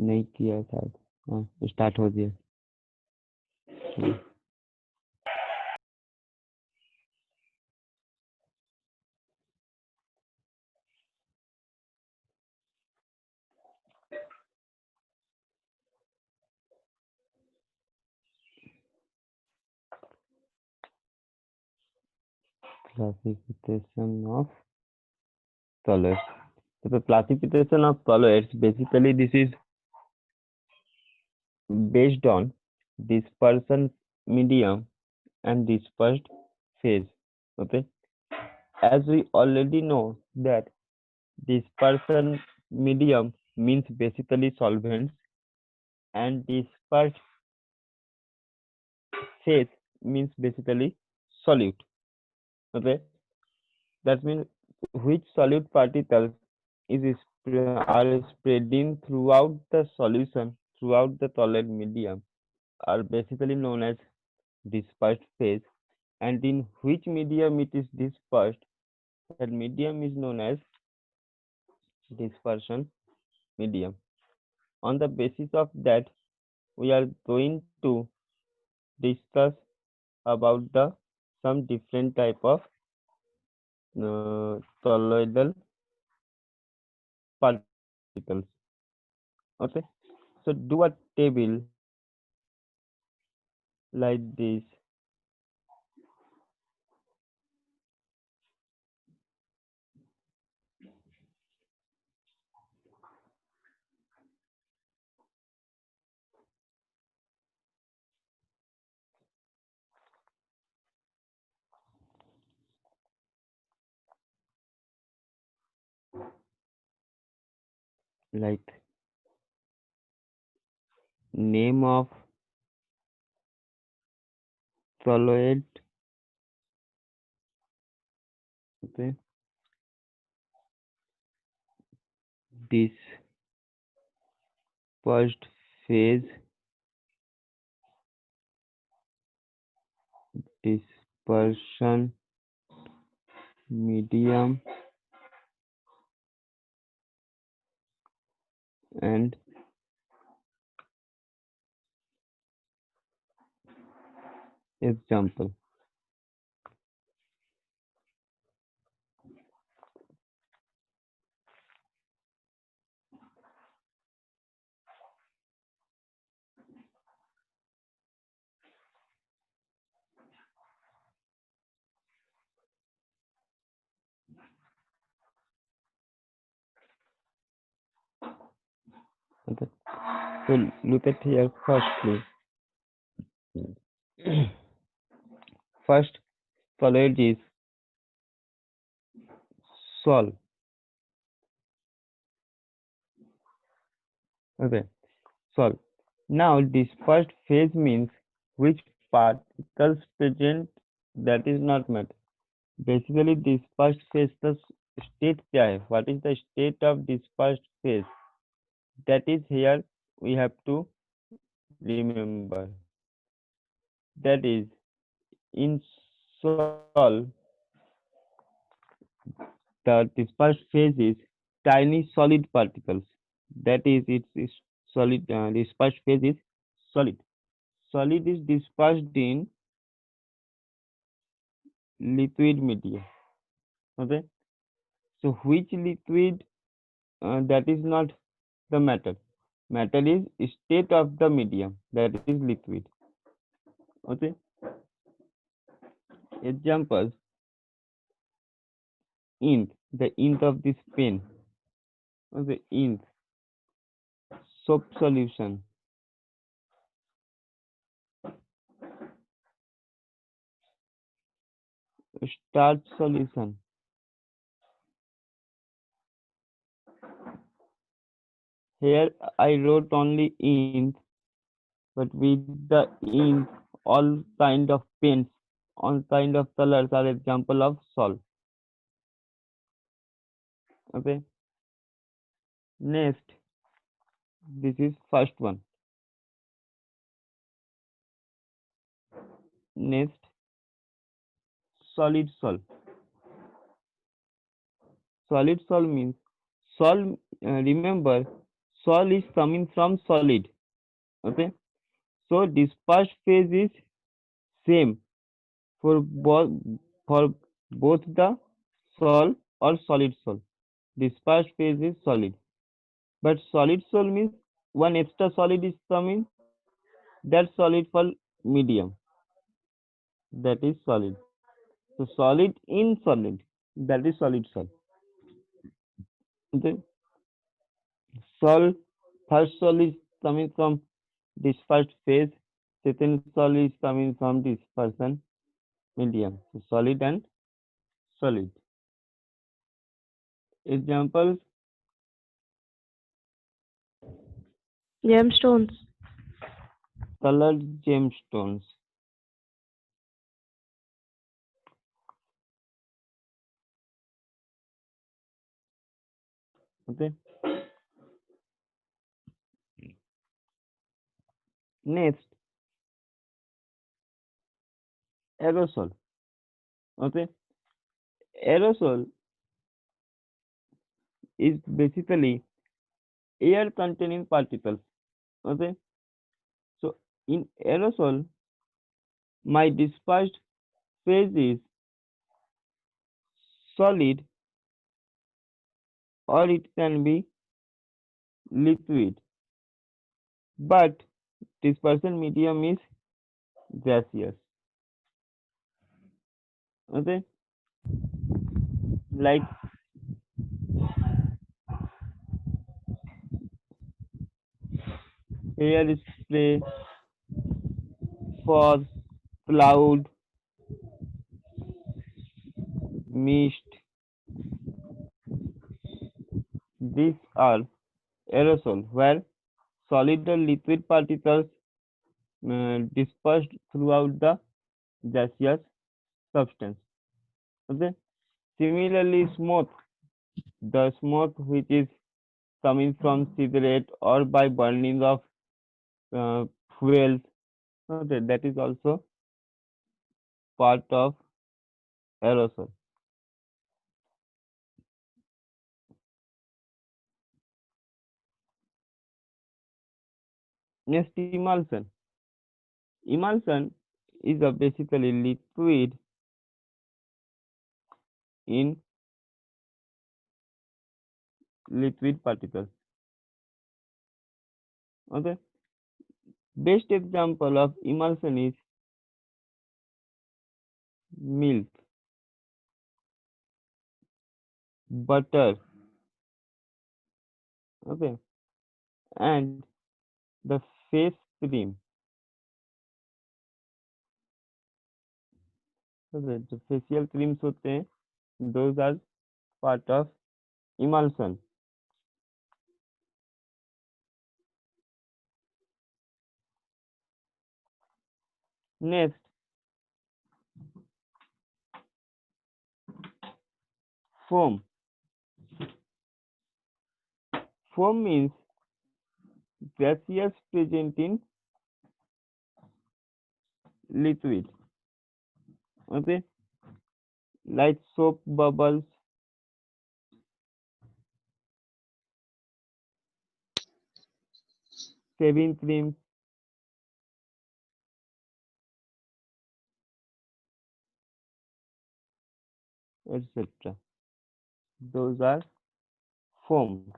नहीं किया शायद। हाँ, स्टार्ट हो गया। Classification of solids. So the classification of solids, basically this is based on dispersion medium and dispersed phase. Okay, as we already know that dispersion medium means basically solvents and dispersed phase means basically solute. Okay, that means which solute particles are spreading throughout the solution throughout the solid medium are basically known as dispersed phase, and in which medium it is dispersed, that medium is known as dispersion medium. On the basis of that, we are going to discuss about the some different type of colloidal particles. Okay, so do a table like this. Like name of solid. Okay, this first phase dispersion medium and example. Okay, so look at here firstly. First solid is sol. Okay, sol. Now dispersed phase means which particles present, that is not matter. Basically dispersed phase the state क्या है? What is the state of dispersed phase? That is here we have to remember. That is in sol the dispersed phase is tiny solid particles. That is its solid dispersed phase is solid. Solid is dispersed in liquid media. Okay, so which liquid, that is not the matter. Matter is state of the medium, that is liquid. Okay, examples: ink, the ink of this pen. Okay, ink, soap solution, starch solution. Here I wrote only ink, but with the ink, all kind of paints, all kind of colors are example of salt. Okay, next, this is first one. Next, solid sol. Solid sol means sol. Remember, Sol is coming from solid. Okay. So this first phase is same for for both the sol or solid sol. This first phase is solid. But solid sol means one extra solid is coming. That solid for medium. That is solid. So solid in solid. That is solid sol. Okay. Sol, first sol is coming from this first phase. Second sol is coming from this person medium. So solid and solid. Examples, Gemstones. colored gemstones. Okay. Next, aerosol. Okay. Aerosol is basically air containing particles. Okay. So in aerosol, my dispersed phase is solid or it can be liquid. But dispersion medium is gaseous. Okay. Like air spray, fog, cloud, mist. These are aerosol where solid or liquid particles dispersed throughout the gaseous substance. Okay. Similarly, smoke, the smoke which is coming from cigarette or by burning of uh, fuels, okay, that is also part of aerosol. Next, emulsion. Emulsion is a basically liquid in liquid particles. Okay. Best example of emulsion is milk, butter, okay, and the face cream. Okay, जो facial creams होते हैं, those are part of emulsion. Next, foam. Foam means gaseous present in liquid. Okay, like soap bubbles, shaving creams, etc. Those are foam.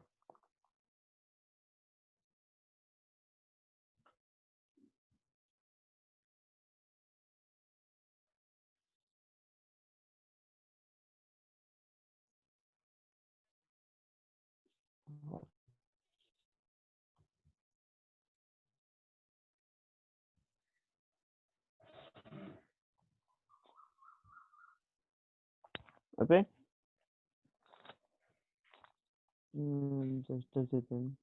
Okay, just a second.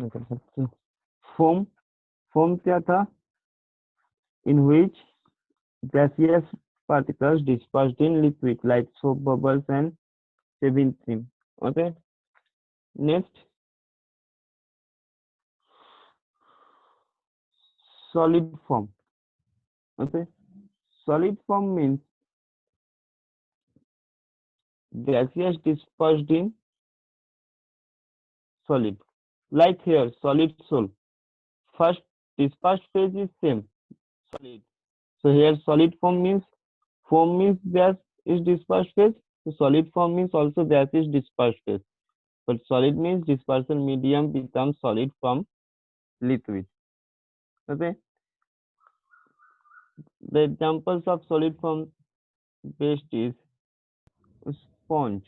Foam, foam क्या था? In which gaseous particles dispersed in liquid like soap bubbles and shaving cream. Okay. Next, solid form. Okay. Solid form means gaseous dispersed in solid. Like here, solid sol. First, dispersed phase is same, solid. So here, solid form means gas is dispersed phase. So solid form means also gas is dispersed phase. But solid means dispersion medium becomes solid from liquid. Okay. The examples of solid form paste is sponge,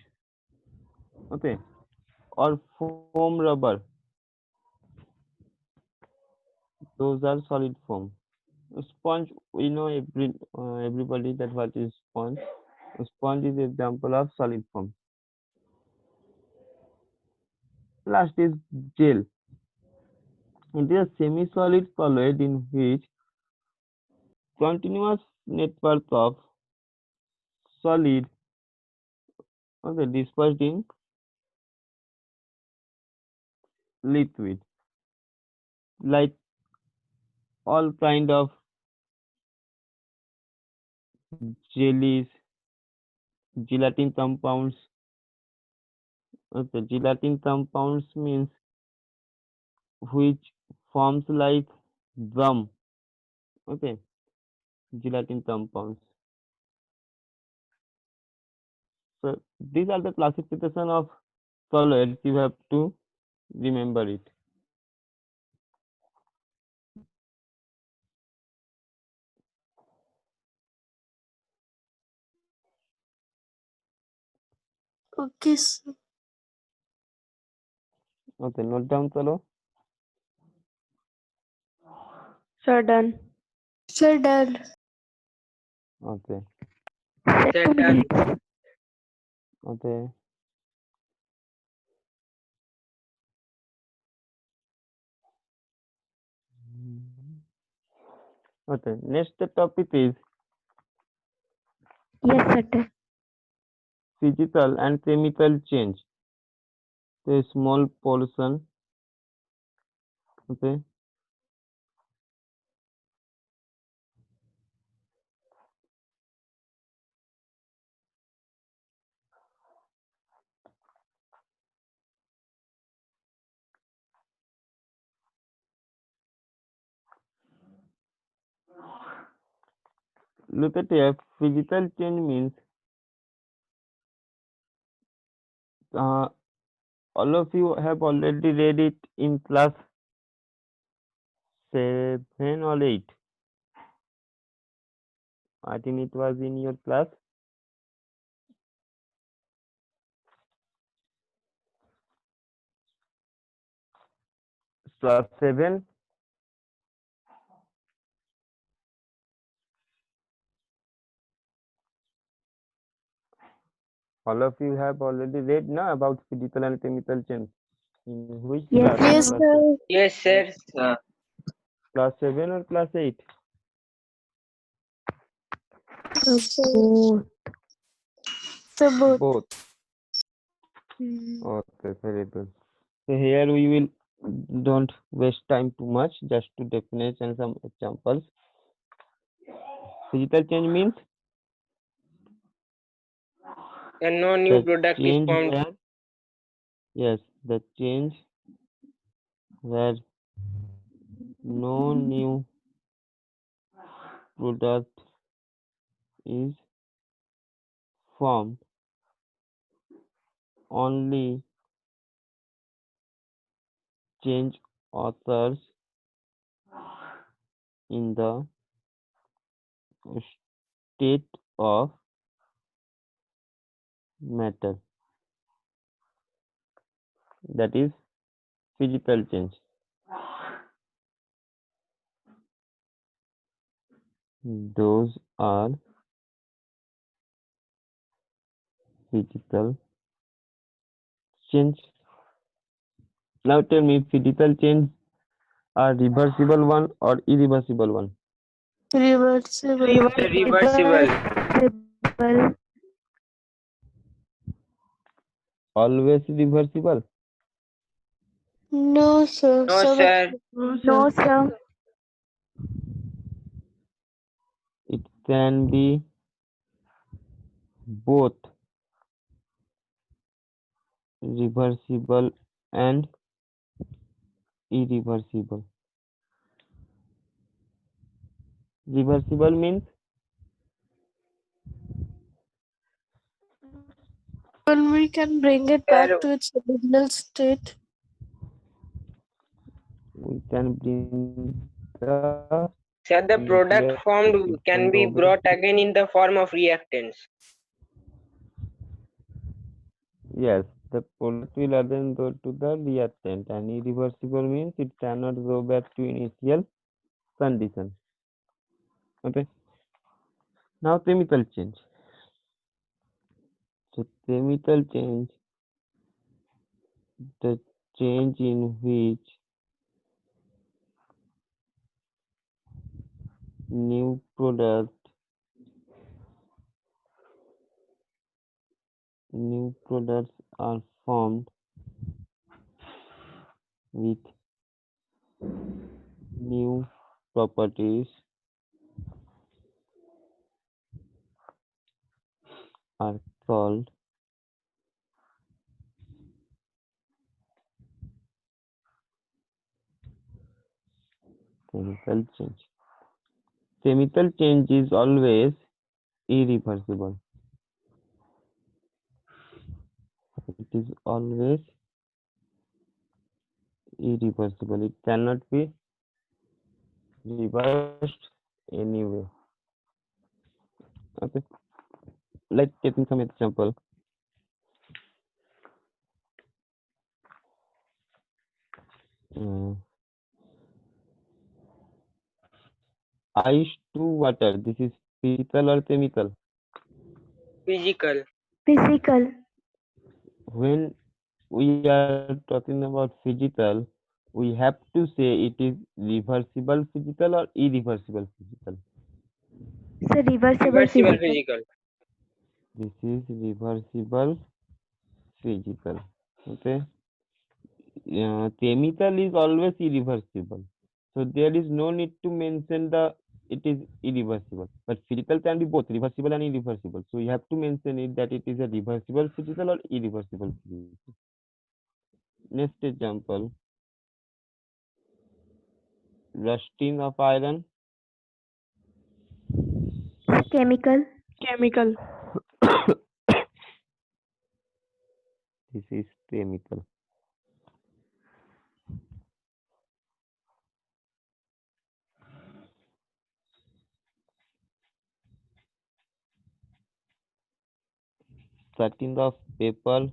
okay, or foam rubber. Those are solid form. Sponge, we know everybody that what is sponge. Sponge is example of solid form. Last is gel. It is a semi-solid solid in which continuous network of solid, okay, dispersed in liquid, like all kind of jellies, gelatin compounds. Okay, gelatin compounds means which forms like gum. Okay, gelatin compounds. So these are the classification of solids. You have to remember it. Okay, sir. Okay, note down चलो. Sir, done. Sir, done. Okay, Sir, done. okay. Okay, next topic is Yes, sir. physical and chemical change. A small portion. Okay, look at here. Physical change means uh, all of you have already read it in class 7 or 8. I think it was in your class. Class 7. All of you have already read now about physical and chemical change. In which Yes, class? yes, Class, sir. Yes, sir. class 7 or class 8? Both. Sir, both. Both. Okay, very good. So here we will don't waste time too much, just to definition and some examples. Physical change means And no new the product is change formed. where, yes, the change where no new product is formed, only change occurs in the state of matter. That is physical change. Those are physical change. Now tell me, physical change are reversible one or irreversible one? Reversible. Reversible. Always reversible. No, sir. No, sir. No, sir. It can be both reversible and irreversible. Reversible means When we can bring it Sir, back to its original state. we can bring the sir, the product nuclear, formed it can can be go back brought to, again in the form of reactants. yes, the product will again go to the reactant, and irreversible means it cannot go back to initial condition. Okay. Now chemical change. So chemical change, the change in which new products are formed with new properties are called chemical change. Chemical change is always irreversible. It is always irreversible. It cannot be reversed anyway. Okay. Let's taking some example. Uh, ice to water. This is physical or chemical? Physical. Physical. When we are talking about physical, we have to say it is reversible physical or irreversible physical. So reversible Reversible physical. physical. This is reversible physical. Okay. Chemical is always irreversible. So there is no need to mention the it is irreversible. But physical can be both reversible and irreversible. So you have to mention it that it is a reversible physical or irreversible physical. Next example, rusting of iron. Chemical. Chemical. This is chemical. Cutting of paper.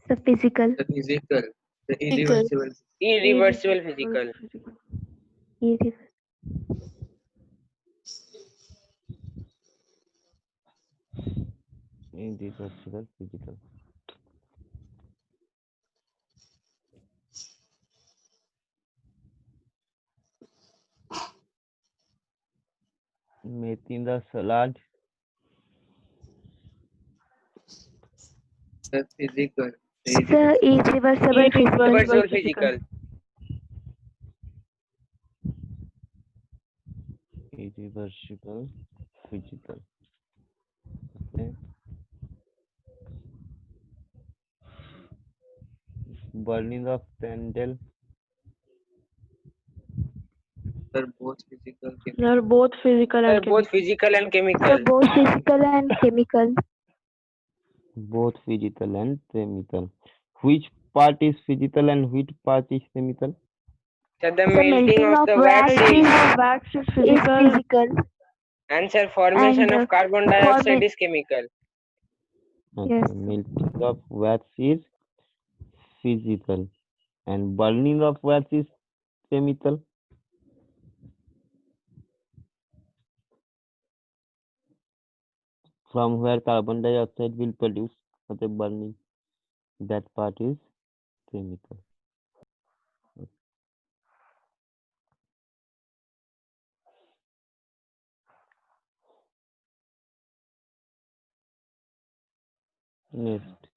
So physical. The physical. The Physical. Irreversible physical. Irreversible. Irreversible physical. Making the salad. The physical. So irreversible physical. Irreversible physical. Irreversible physical. Okay. Burning of candle. They're both physical. They are both physical They're and both chemical. physical and So chemical. both physical and chemical. Both physical and chemical. Which part is physical and which part is chemical? So the So melting of the wax Melting is, of wax is is physical. physical. and sir, formation And of carbon dioxide is chemical. Okay. Yes. Melting of wax is physical and burning of wax is chemical. From where carbon dioxide will produce after burning. That part is chemical. Next,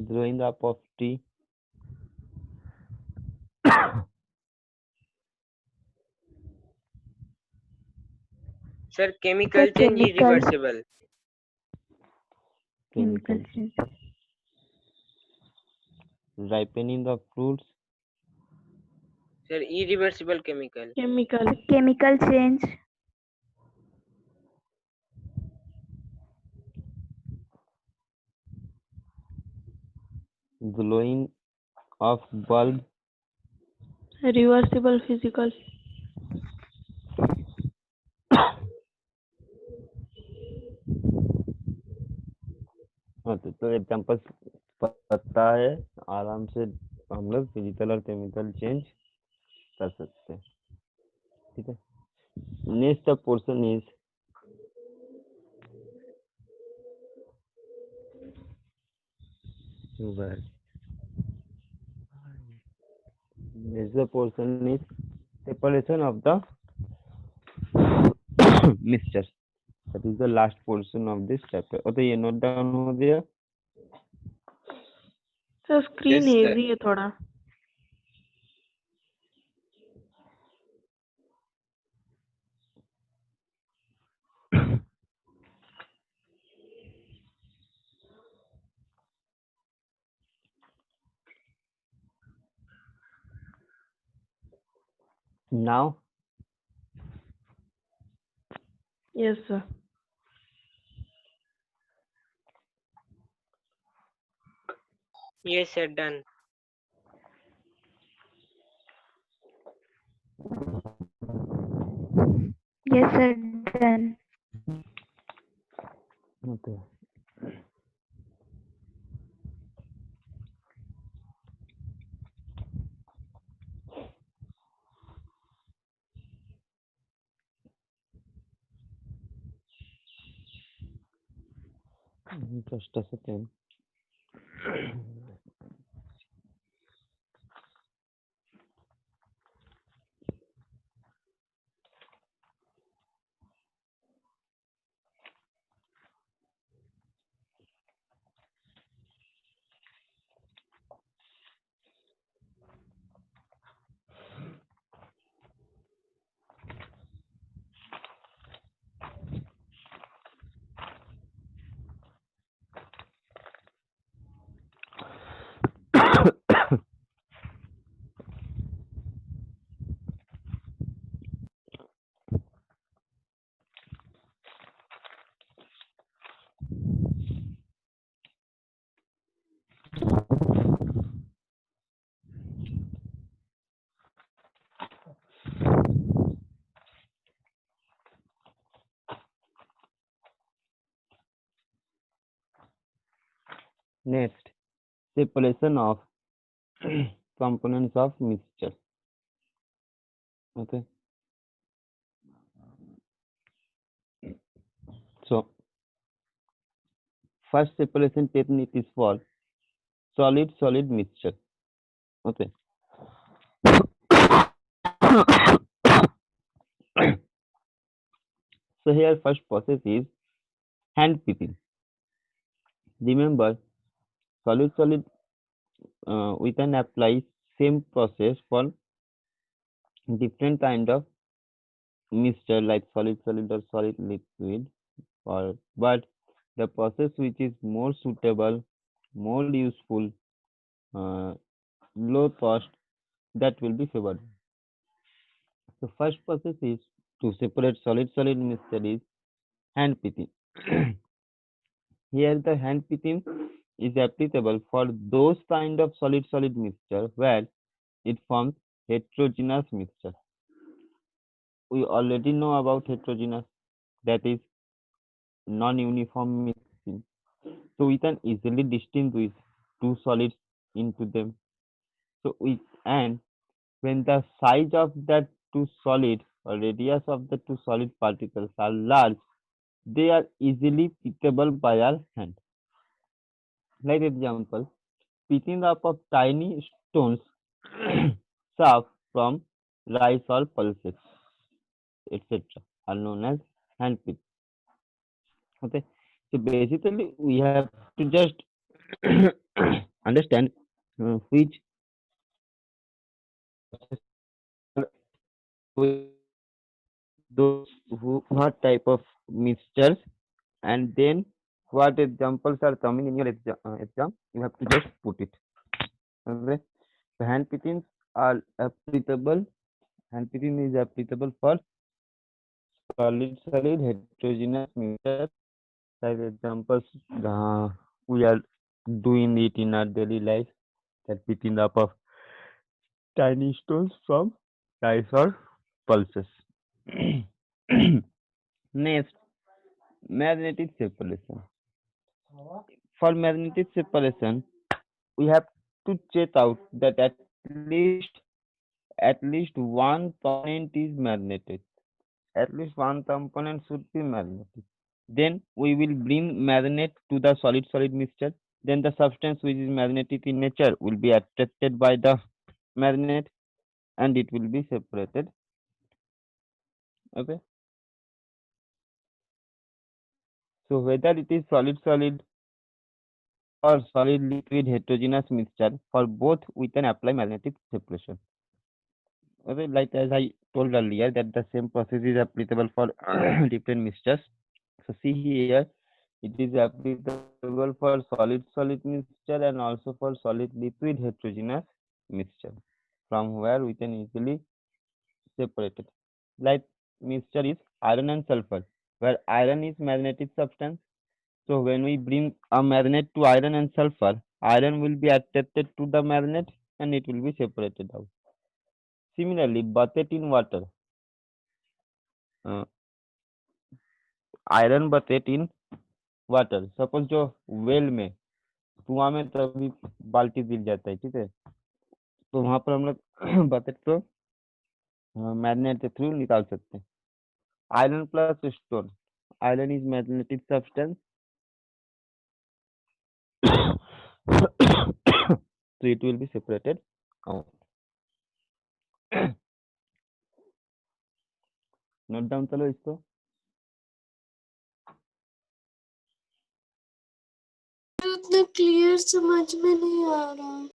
growing up of tree. Sir, chemical change is chemical. reversible. Chemical Chemical. change. Ripening of fruits. Sir, irreversible chemical. Chemical. Chemical change. Glowing of bulb. Reversible physical. हाँ तो example पता है, आराम से हम लोग physical और chemical change कर सकते हैं. ठीक है. Next portion is next portion is separation of the mixture. That is the last portion of this chapter. तो ये नोट डाउन हो गया. Sir screen Yes, sir. Heavy है थोड़ा. Now Yes, sir. Yes, sir, done. Yes, sir. Done. okay. Just a second. Next, separation of components of mixture. Okay. So, first separation technique is for solid mixture. Okay. So here first process is hand picking. Remember, solid we can apply same process for different kind of mixture like solid or solid liquid, or but the process which is more suitable, more useful, uh, low cost, that will be favored. So first process is to separate solid mixture is hand picking. Here the hand picking is applicable for those kind of solid mixture where it forms heterogeneous mixture. We already know about heterogeneous, that is non-uniform mixing. So we can easily distinguish two solids into them. So and when the size of that two solid or radius of the two solid particles are large, they are easily pickable by our hand. Like example, picking up of tiny stones sharp from rice or pulses, etc. are known as hand pick. Okay, so basically we have to just understand which with those who what type of mixtures, and then what examples are coming in your exam, you have to just put it. Okay, so hand pickings are applicable. Hand picking is applicable for solid heterogeneous mixture. Like examples, we are doing it in our daily life, that picking up of tiny stones from rice or pulses. Next, magnetic separation. For magnetic separation, we have to check out that at least one component is magnetic. At least one component should be magnetic. Then we will bring magnet to the solid mixture. Then the substance which is magnetic in nature will be attracted by the magnet and it will be separated. Okay. So whether it is solid or solid liquid heterogeneous mixture, for both we can apply magnetic separation. Okay, like as I told earlier that the same process is applicable for different mixtures. So see here, it is applicable for solid mixture and also for solid liquid heterogeneous mixture, from where we can easily separate it. Like mixture is iron and sulfur, where iron is magnetic substance. So when we bring a magnet to iron and sulfur, iron will be attracted to the magnet and it will be separated out. Similarly, bucket in water, uh, iron bucket in water, suppose जो well में कुआं में तभी बाल्टी गिर जाता है, ठीक है, तो वहां पर हम लोग बकेट को मैग्नेट के थ्रू निकाल सकते हैं. Iron plus stone, iron is magnetic substance, so it will be separated out. Note down चलो इसको. उतना क्लियर समझ में नहीं आ रहा.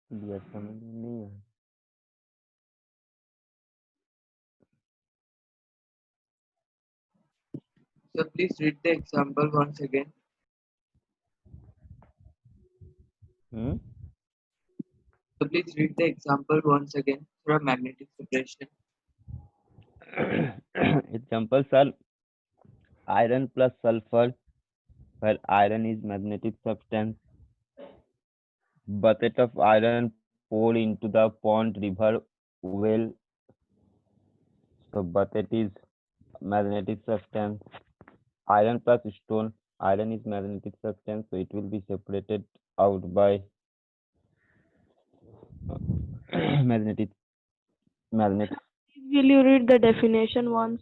क्लियर समझ में नहीं आया. So please read the example once again. So please read the example once again for magnetic separation. Examples are iron plus sulfur, where iron is magnetic substance. Bucket of iron poured into the pond, river, well. So bucket is magnetic substance. Iron plus stone. Iron is magnetic substance, so it will be separated out by magnet. Will you read the definition once?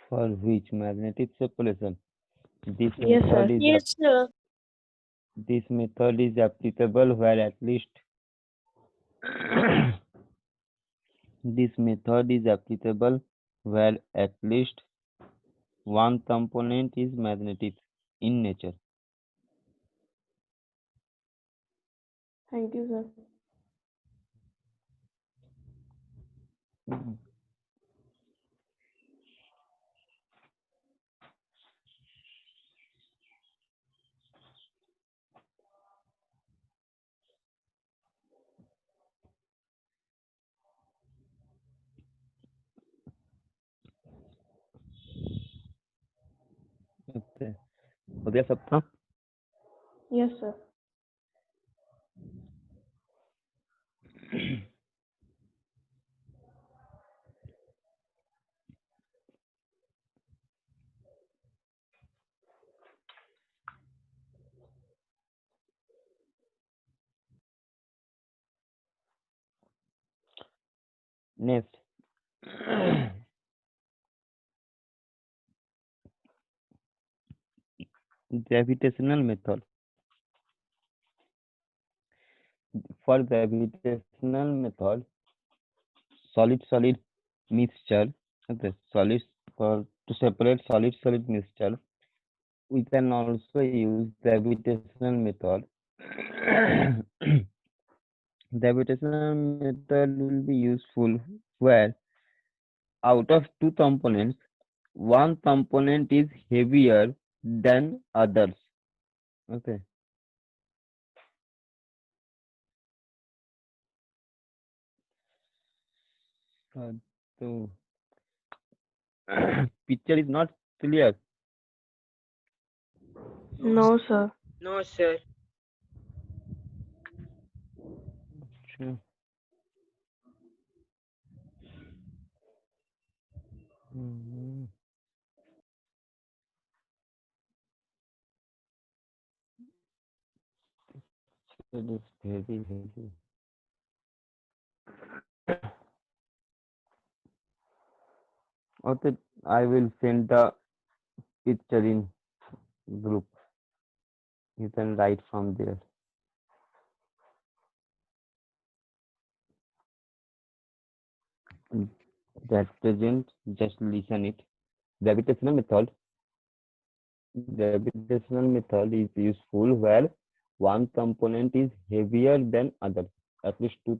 For which magnetic separation? This Yes, sir. method is Yes, sir. this method is applicable where at least this method is applicable where at least one component is magnetic in nature. Thank you, sir. Okay. हो गया सबका? Yes, sir. Next, gravitational method. For gravitational method, solid-solid mixture. Okay, solid for to separate solid-solid mixture. We can also use gravitational method. Gravitational method will be useful where out of two components, one component is heavier than others. Okay. So picture is not clear. No, sir. No, sir. Sure. Mhm. It is very heavy. Okay, I will send the picture in group. You can write from there. That present, just listen it. Gravitational method. Gravitational method is useful where one component is heavier than other. At least two